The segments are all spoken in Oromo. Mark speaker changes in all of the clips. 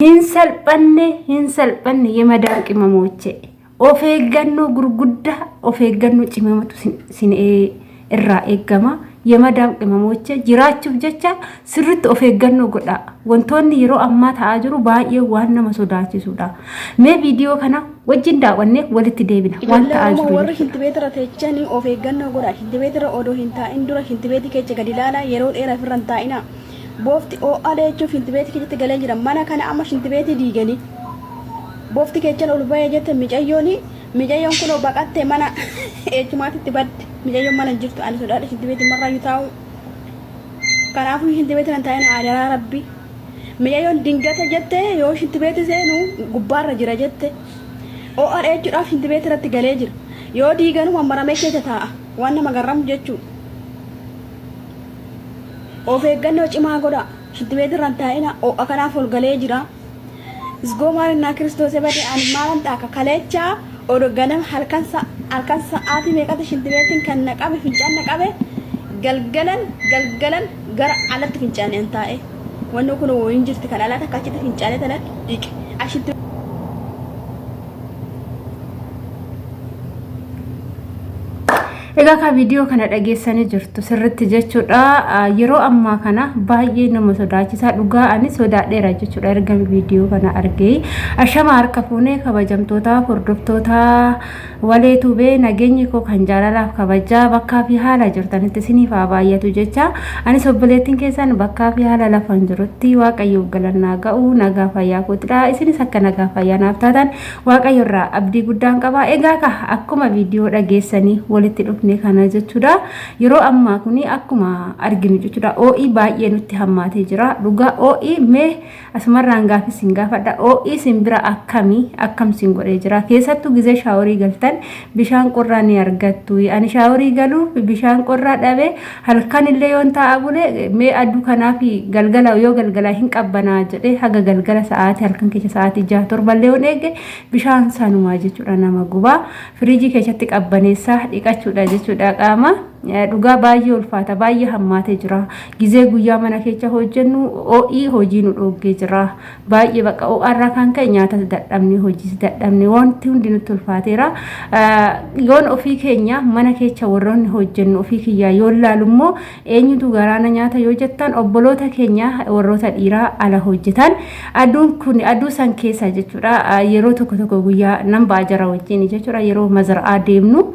Speaker 1: hinsalphanne የመዳም ቅመሞቼ ኦፌገኖ ጉርጉዳ ኦፌገኖ ጭመመቱ ሲኔ እራ ኤገማ የመዳም ቅመሞቼ ጅራቹፍ ጀቻ ስርት ኦፌገኖ ጎዳ ወንቶኒ የሮ አማ ታአጅሩ ባየ ዋና መሶዳቺሱዳ ሜ ቪዲዮ ከና ወጅንዳ ወኔ ወልት ዴቢና ዋን ታአጅሩ
Speaker 2: ወር ሽንት ቤት ረተቸኒ ኦፌገኖ ጎዳ ሽንት ቤት ረ ኦዶ ሂንታ እንዱራ ሽንት ቤት ከቸ ገዲላላ የሮ ዴራ ፍረንታይና ቦፍቲ ኦ አለቹ ሽንት ቤት ከቸ ገለንጅራ ማና ከና አማ ሽንት ቤት ዲገኒ ቦፍቲ ከቸን ኦልባየ ጀተ ሚጨዮኒ ሚጨዮን ኩኖ ባቃቴ ማና ኤችማት ትበድ ሚጨዮን ማና ጅርቱ አለ ሶዳ ሽንት ቤት መራዩ ታው ከናፉ ሽንት ቤት ረንታይና አደራ ረቢ ሚጨዮን ድንገተ ጀተ ዮ ሽንት ቤት ዘኑ ጉባራ ጅራ ጀተ ኦ አለቹ ዳፍ ሽንት ቤት ረት ገለ ጅር ዮ ዲገኑ መመራሜ ከቸታ ዋና መገራም ጀቹ ኦፌገኖ ጭማ ጎዳ ሽንት ቤት ረንታይና ኦ አከናፍ ኦልገለ ጅራ ዝጎማርና ክርስቶስ በዲ አንማን ጣካ ከለቻ ኦዶ ገነም halkan sa'aati meeqata shinti beetin kan naqabe fincaan naqabe galgalan gara alatti fincaane taa'e wanno kun woyin jirti kan alata kaachita fincaane tana dhiqe ashitti
Speaker 1: egaa ka video kana dhageessanii jirtu sirritti jechuudha yeroo ammaa kana baay'ee nama sodaachisaa dhugaa ani sodaadheera jechuudha erga video kana argee ashama harka fuunee kabajamtoota hordoftoota walee tubee nageenyi koo kan jaalalaaf kabajaa bakkaa fi haala jirtanitti isiniif baay'atu jecha ani sobboleettiin keessan bakkaa fi haala lafan jirutti waaqayyo galannaa ga'u nagaa fayyaa kootidha isinis akka nagaa fayyaa naaf taatan waaqayyo irraa abdii guddaan qaba egaa ka akkuma video dhageessanii walitti dhufne kana jechuudha yeroo ammaa kuni akkuma arginu jechuudha OI baay'ee nutti hammaatee jira dhugaa OI mee asumarraan gaafi singaafadha OI simbira akkam sin godhee jira keessattuu gizee shaaworii galtan bishaan qorraa ni argattu ani shaaworii galu bishaan qorraa dhabe halkan illee yoon ta'a bule mee aduu kanaaf galgala yoo galgala hin qabbanaa jedhe haga galgala sa'aatii halkan keessa sa'aatii 6-7 illee yoon eege bishaan sanumaa jechuudha nama gubaa firiijii keessatti qabbaneessaa dhiqachuudha jechuudha qaama dhugaa baay'ee ulfaata baay'ee hammaatee jira gizee guyyaa mana keessa hojjennu OI hojii nu dhoggee jira baay'ee bakka ORra kan ka'e nyaata dadhabne hojii dadhabne wanti hundi nutti ulfaateera yoon ofii keenya mana keessa warroonni hojjennu ofii kiyyaa yoo laalummoo eenyutu garaana nyaata yoo jettan obboloota keenya warroota dhiiraa ala hojjetan aduun kun aduu san keessa jechuudha yeroo tokko guyyaa nan baajara wajjin jechuudha yeroo mazar'aa deemnu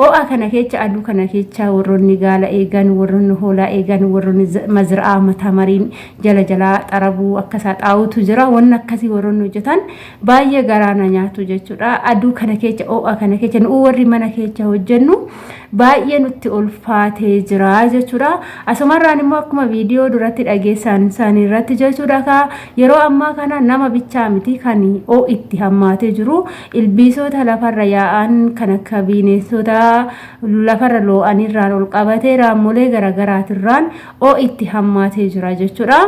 Speaker 1: OA kana kecha adu kana kecha warronni gaala eegan warronni hoolaa eegan warronni mazraa matamariin jala xarabu akkasa xaawutu jira wanna akkasi warronni hojjetan baay'ee garaana nyaatu jechuudha adu kana kecha OA kana kecha nu warri mana kecha hojjennu baay'ee nutti ulfaatee jira jechuudha asumarraan immoo akkuma video duratti dhageessan isaanii irratti jechuudha ka yeroo ammaa kana nama bichaa miti kan itti hammaatee jiru ilbiisota lafarra yaa'an kan akka bineensota lafarra loo'anirraan ol qabatee raammolee garaagaraatirraan itti hammaatee jira jechuudha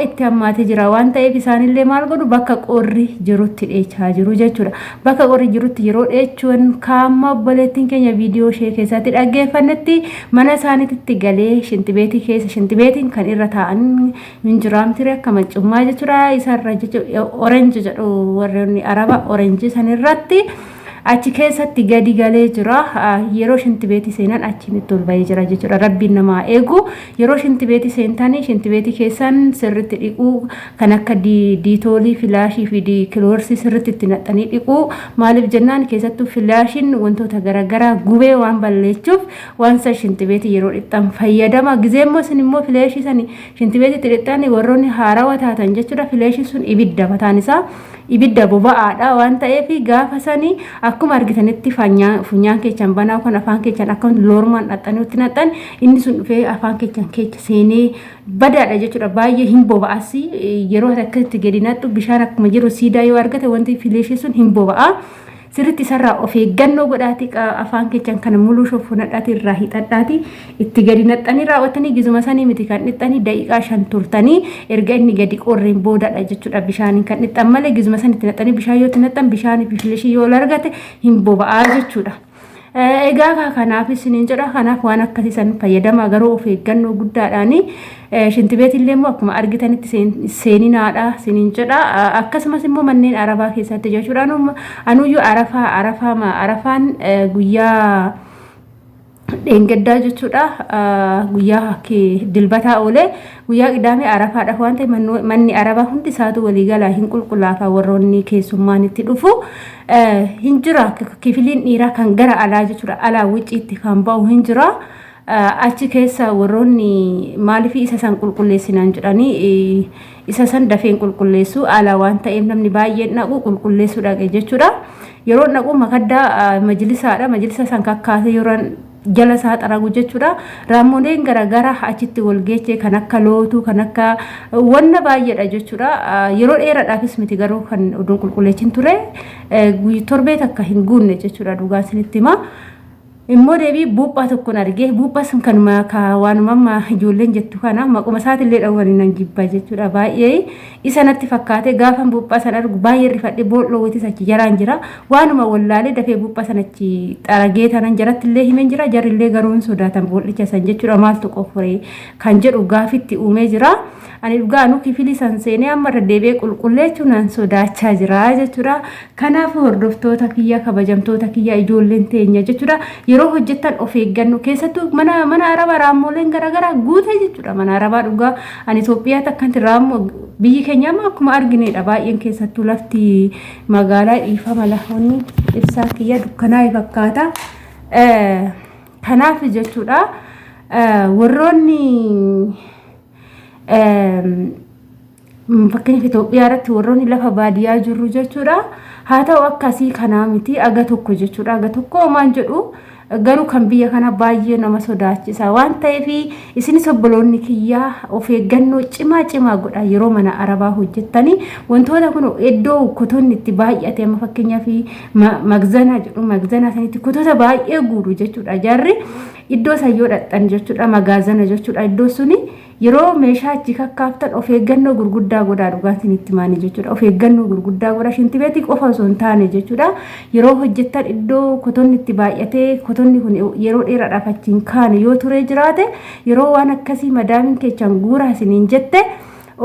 Speaker 1: itti hammaatee jira waan ta'eef isaanillee maal godhu bakka qorri jirutti dheechaa jiru jechuudha bakka qorri jirutti yeroo dheechuun kaamma obboleettiin keenya viidiyoo ishee keessatti dhaggeeffannetti mana isaaniitti galee shintibeetii keessa shintibeetiin kan irra taa'an minjiraamtire akka maccummaa jechuudha isarra jechuudha oranji jedhu warreen araba oranji sanirratti achi keessatti gadi galee jira yeroo shintibeetii seenan achi mitti ol ba'ee jira jechuudha rabbiin namaa eegu yeroo shintibeetii seentanii shintibeetii keessan sirritti dhiquu kan akka diitoolii filaashii fi kiloorsii sirritti itti naqxanii dhiquu maaliif jennaan keessattuu filaashiin wantoota garaagaraa gubee waan balleechuuf waan san shintibeetii yeroo dhixxan fayyadama gizeemmoo sin immoo filaashii san shintibeetii itti dhixxan warroonni haarawaa taatan jechuudha filaashii sun ibidda mataan isaa ibidda boba'aadha waan ta'eef gaafa sanii akkuma argitanitti funyaan keechan banaa kan afaan keechan akka loormaan dhaxxanii utti naqxan inni sun dhufee afaan keechan keessa seenee badaadha jechuudha baay'ee hin boba'asi yeroo akkasitti gadi naqxu bishaan akkuma jiru siidaa yoo argate wanti fileeshii sun hin boba'a sirritti sarraa of eeggannoo godhaati afaan keechan kana muluu shofuunadhaati irraa hixadhaati itti gadi naqxanii raawwatanii gizuma sanii miti kan dhixxanii daqiiqaa 5 turtanii erga inni gadi qorreen boodadha jechuudha bishaaniin kan dhixxan malee gizuma sanii itti naqxanii bishaan yoo itti naqxan bishaan fi fileeshii yoo argate hin boba'aa jechuudha egaa kanaaf isiniin jedha kanaaf waan akkasii san fayyadamaa garuu of eeggannoo guddaadhaan shinti beet illee immoo akkuma argitanitti seeninaadha isiniin jedha akkasumas immoo manneen arabaa keessatti jechuudha anuyyuu arafaan guyyaa dheengaddaa jechuudha guyyaa dilbataa oolee guyyaa qidaamee arafaadha waan ta'eef manni arabaa hundi isaatu waliigalaa hin qulqullaafaa warroonni keessummaan itti dhufu hin jira kifiliin dhiiraa kan gara alaa jechuudha alaa wicciitti kan ba'u hin jira achi keessa warroonni maaliif isa san qulqulleessinaan jedhanii isa san dafeen qulqulleessu alaa waan ta'eef namni baay'een dhaqu qulqulleessuu dhaqe jechuudha yeroo dhaqu makaddaa majlisaadha majlisa san kakkaasee yeroo jala isaa xaragu jechuudha raammoleen garagaraa achitti walgeechee kan akka lootuu kan akka wanna baay'eedha jechuudha yeroo dheeraadhaafis miti garuu kan oduun qulqulleechin ture torbee takka hin guunne jechuudha dhugaa isinitti hima immoo deebii buuphaa tokkoon argee buuphaa sun kanuma waanuma ijoolleen jettu kana maquma isaatillee dhawwanii nan jibba jechuudha baay'ee isa natti fakkaate gaafa buuphaa san argu baay'ee rifadhe boolloo witis achi jaraan jira waanuma wallaalee dafee buuphaa san achi xaragee tanan jarattillee himen jira jarillee garuun sodaatan boollicha san jechuudha maaltu qofore kan jedhu gaafitti uumee jira ani dhugaanu kifilii san seenee amma deebi'ee qulqulleechuu nan sodaachaa jira jechuudha kanaaf hordoftoota kiyya kabajamtoota kiyya ijoolleen teenya jechuudha yeroo hojjetan of eeggannu keessattuu mana arabaa raammoleen garagaraa guute jechuudha mana arabaa dhugaa ani Itoophiyaa takkanti raammoo biyyi keenya amma akkuma argineedha baay'een keessattuu lafti magaalaa dhiifama lafoonni ibsaa kiyya dukkanaa fakkaata kanaaf jechuudha warroonni fakkeenyaaf Itoophiyaa irratti warroonni lafa baadiyyaa jirru jechuudha haa ta'u akkasii kanaa miti aga tokko jechuudha aga tokko maan jedhu garuu kan biyya kana baay'ee nama sodaachisa waan ta'eef isinis obboloonni kiyyaa of eeggannoo cimaa godha yeroo mana arabaa hojjettanii wantoota kun iddoo kotoonni itti baay'ate amma fakkeenyaaf magzana jedhu magzana sanitti kotoota baay'ee guuru jechuudha jarri iddoo sayyoo dhadhan jechuudha magaazana jechuudha iddoo suni yeroo meeshaa achi kakkaaftan of eeggannoo gurguddaa godhaa dhugaatiin itti maanii jechuudha of eeggannoo gurguddaa godha shinti beetii qofa osoo hin taane jechuudha yeroo hojjettan iddoo kotoonni itti baay'atee kotoonni kun yeroo dheeraadhaaf achiin kaane yoo ture jiraate yeroo waan akkasii madaamin keechaan guuraa isiniin jette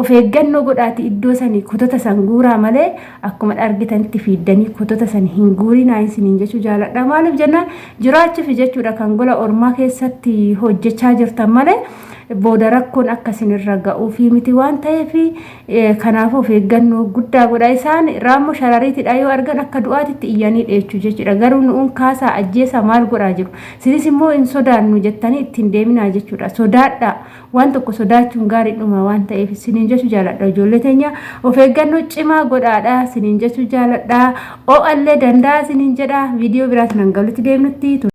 Speaker 1: of eeggannoo godhaati iddoo sanii kotota san guuraa malee akkuma argitanitti fiiddanii kotota san hin guurinaa isiniin jechuu jaaladha maaliif jennaan jiraachuuf jechuudha kan gola ormaa keessatti hojjechaa jirtan malee booda rakkoon akkasin irra ga'uu fi miti waan ta'eef kanaaf of eeggannoo guddaa godha isaan raammoo sharariitidha yoo argan akka du'aatitti iyyanii dheechuu jechuudha garuu nuun kaasaa ajjeesa maal godhaa jiru sinis immoo hin sodaannu jettanii ittiin deeminaa jechuudha sodaadha waan tokko sodaachuun gaariidhuma waan ta'eef siniin jechuu jaaladha ijoollee teenya of eeggannoo cimaa godhaadha siniin jechuu jaaladha o'allee danda'a siniin jedha viidiyoo biraatti nan galutti deemnutti